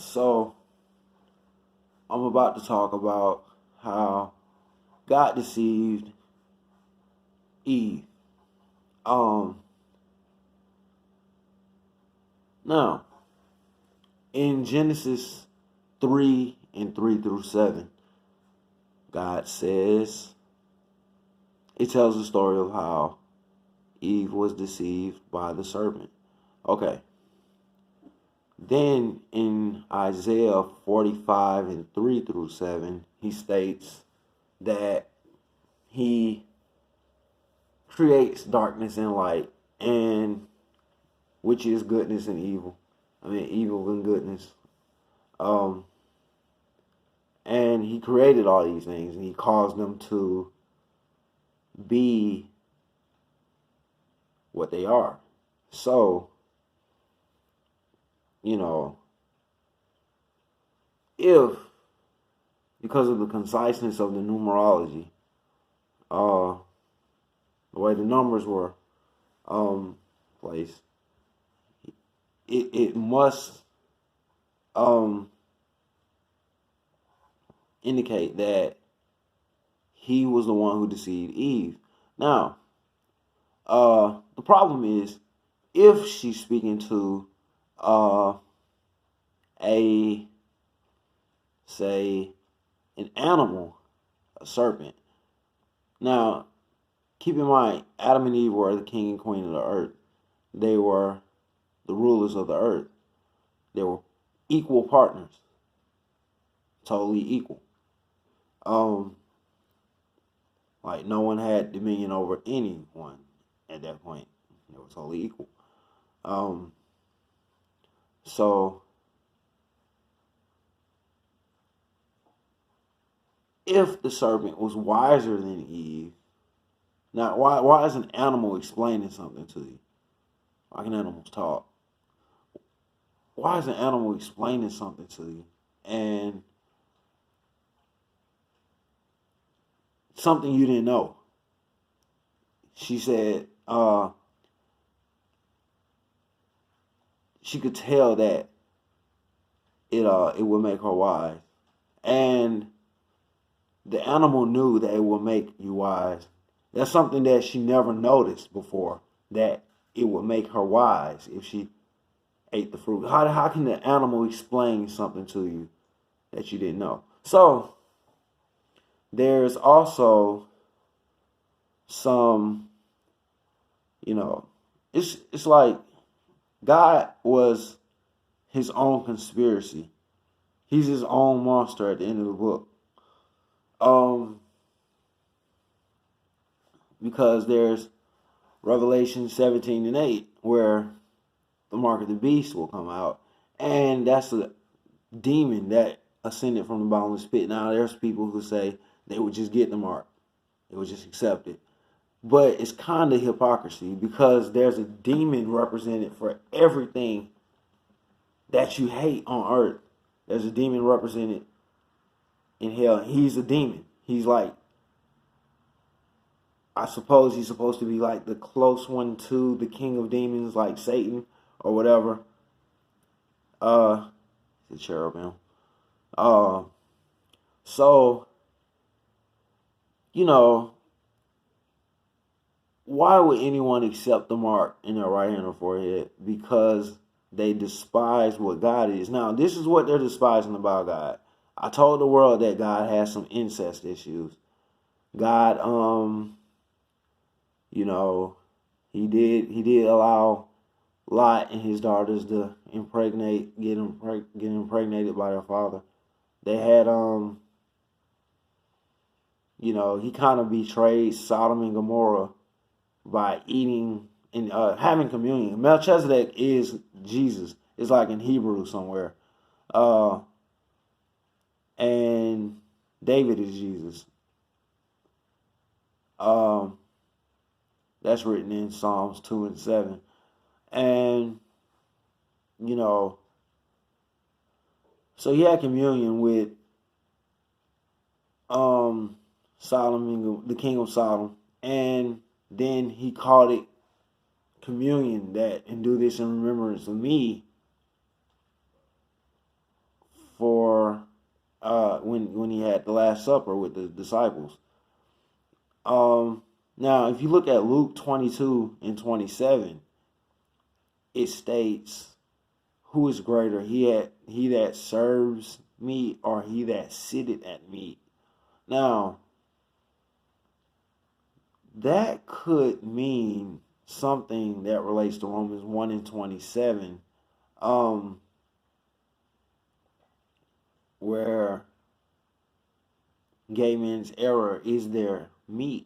So I'm about to talk about how God deceived Eve. Um, Now in Genesis 3 and 3 through 7, God says it tells the story of how Eve was deceived by the serpent. Okay. Then in Isaiah 45 and 3 through 7, he states that he creates darkness and light, and which is goodness and evil. Evil and goodness. And he created all these things, and he caused them to be what they are. So, if because of the conciseness of the numerology, the way the numbers were placed, it must indicate that he was the one who deceived Eve. Now, the problem is if she's speaking to an animal, a serpent. Now, keep in mind, Adam and Eve were the king and queen of the earth. They were the rulers of the earth. They were equal partners, totally equal. Like no one had dominion over anyone at that point. They were totally equal. So if the serpent was wiser than Eve, now why is an animal explaining something to you? Why can animals talk? Why is an animal explaining something to you and something you didn't know? She said she could tell that it would make her wise, and the animal knew that it would make you wise. That's something that she never noticed before, that it would make her wise if she ate the fruit. How can the animal explain something to you that you didn't know? So there's also some, it's like God was his own conspiracy. He's his own monster at the end of the book. Because there's Revelation 17 and 8 where the mark of the beast will come out, and that's a demon that ascended from the bottomless pit. Now there's people who say they would just get the mark, they would just accept it, but it's kind of hypocrisy because there's a demon represented for everything that you hate on earth. There's a demon represented in hell. He's a demon. He's like, I suppose he's supposed to be like the close one to the king of demons, like Satan or whatever. The cherubim. So, why would anyone accept the mark in their right hand or forehead? Because they despise what God is. Now, this is what they're despising about God. I told the world that God has some incest issues. God, he did allow Lot and his daughters to get impregnated by their father. They had, he kind of betrayed Sodom and Gomorrah by eating and having communion. Melchizedek is Jesus. It's like in Hebrew somewhere. And David is Jesus. That's written in Psalms 2 and 7. And, so he had communion with Solomon, the king of Sodom, and then he called it communion, and do this in remembrance of me. when he had the Last Supper with the disciples. Now, if you look at Luke 22 and 27, it states, "Who is greater, he that serves me, or he that sitteth at meat?" Now, that could mean something that relates to Romans 1 and 27, where gay men's error is their meat.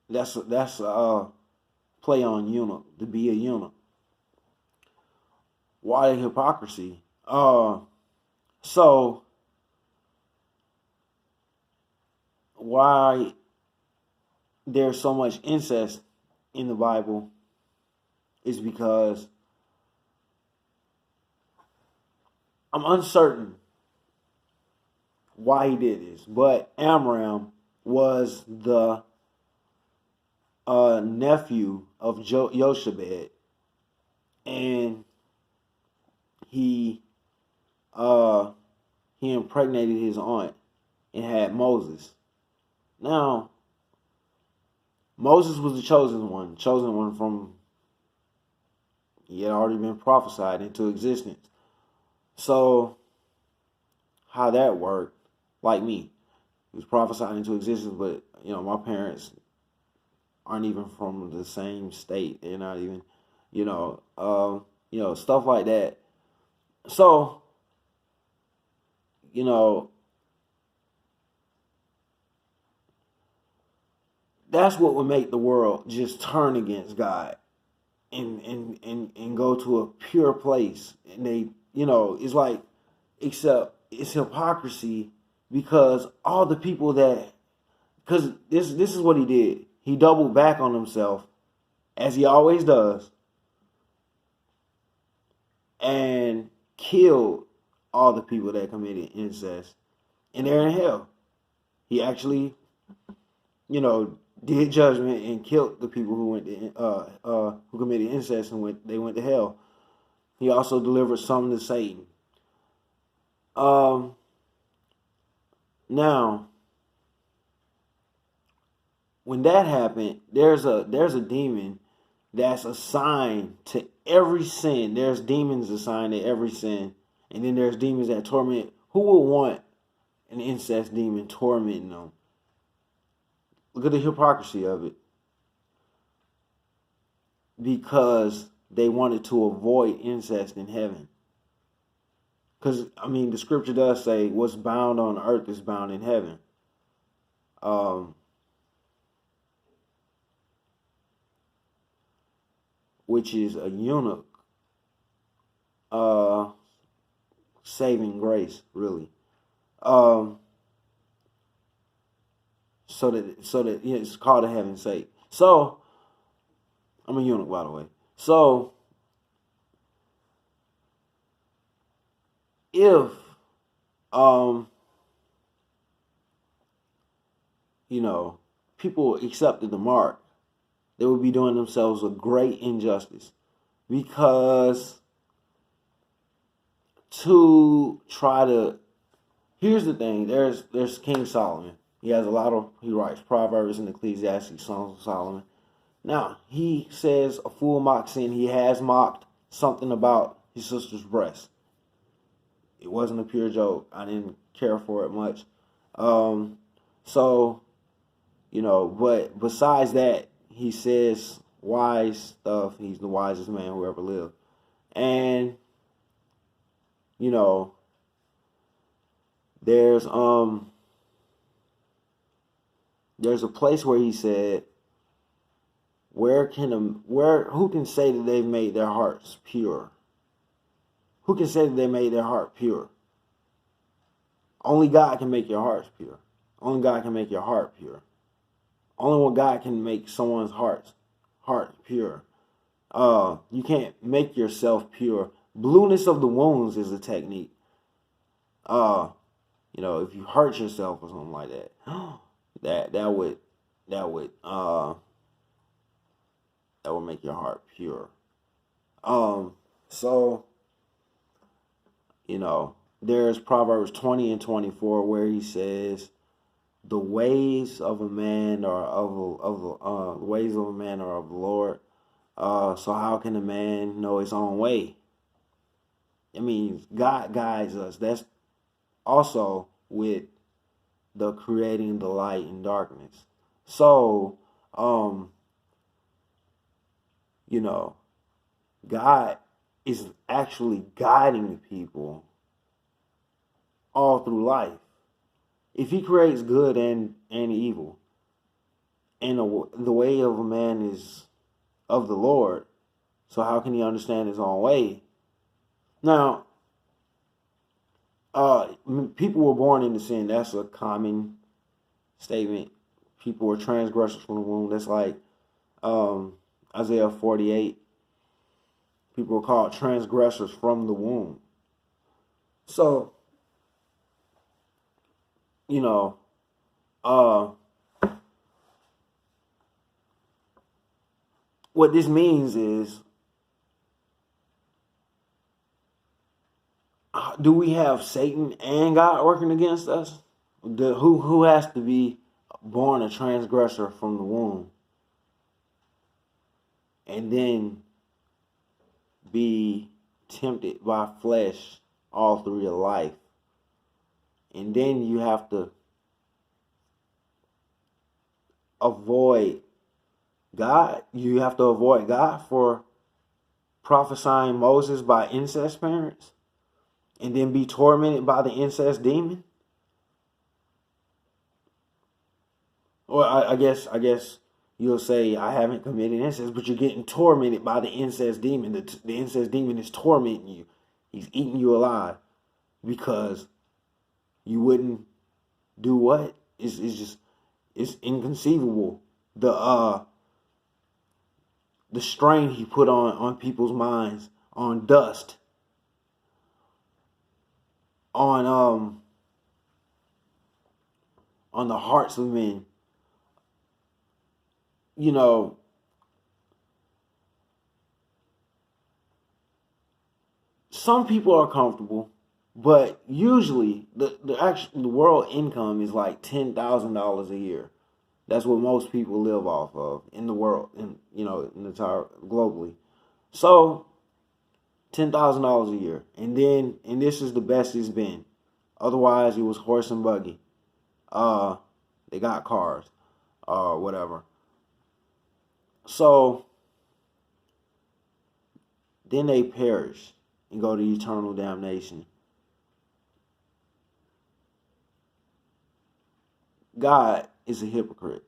That's a play on eunuch, to be a eunuch. Why the hypocrisy? So why there's so much incest in the Bible is because I'm uncertain why he did this, but Amram was the nephew of Jochebed, and he impregnated his aunt and had Moses. Now, Moses was the chosen one from, he had already been prophesied into existence. So, how that worked, like me, he was prophesied into existence, but, my parents aren't even from the same state. They're not even, stuff like that. So, that's what would make the world just turn against God and go to a pure place. And they, it's like, except it's hypocrisy, because all the people because this is what he did. He doubled back on himself, as he always does, and killed all the people that committed incest, and they're in hell. He actually, did judgment and killed the people who who committed incest, and they went to hell. He also delivered some to Satan. Now, when that happened, there's a demon that's assigned to every sin. There's demons assigned to every sin, and then there's demons that torment. Who would want an incest demon tormenting them? Look at the hypocrisy of it. Because they wanted to avoid incest in heaven. Because, the scripture does say, what's bound on earth is bound in heaven. Which is a eunuch saving grace, really. So that it's called a heaven's sake. So, I'm a eunuch, by the way. So, if people accepted the mark, they would be doing themselves a great injustice, because here's the thing, there's King Solomon. He writes Proverbs and Ecclesiastes, Songs of Solomon. Now, he says a fool mocks sin. He has mocked something about his sister's breast. It wasn't a pure joke. I didn't care for it much. But besides that, he says wise stuff. He's the wisest man who ever lived. And, there's a place where he said, who can say that they've made their hearts pure? Who can say that they made their heart pure? Only God can make your hearts pure. Only God can make your heart pure. Only one God can make someone's heart pure. You can't make yourself pure. Blueness of the wounds is a technique. If you hurt yourself or something like that, that would make your heart pure. there's Proverbs 20 and 24 where he says, "The ways of a man are the ways of a man are of the Lord. So how can a man know his own way?" It means God guides us. That's also with the creating the light and darkness. So, you know, God is actually guiding the people all through life. If he creates good and evil, and the way of a man is of the Lord, so how can he understand his own way? Now, people were born into sin. That's a common statement. People were transgressors from the womb. That's like Isaiah 48. People were called transgressors from the womb. So, you know, what this means is, do we have Satan and God working against us? Who has to be born a transgressor from the womb and then be tempted by flesh all through your life? And then you have to avoid God. You have to avoid God for prophesying Moses by incest parents and then be tormented by the incest demon. Or I guess you'll say, I haven't committed incest, but you're getting tormented by the incest demon. The incest demon is tormenting you. He's eating you alive because you wouldn't do what? It's inconceivable. The strain he put on people's minds, on dust, on the hearts of men. You know, some people are comfortable, but usually the world income is like $10,000 a year. That's what most people live off of in the world, in the entire globally. So $10,000 a year, and this is the best it's been. Otherwise, it was horse and buggy. They got cars, or whatever. So then they perish and go to eternal damnation. God is a hypocrite.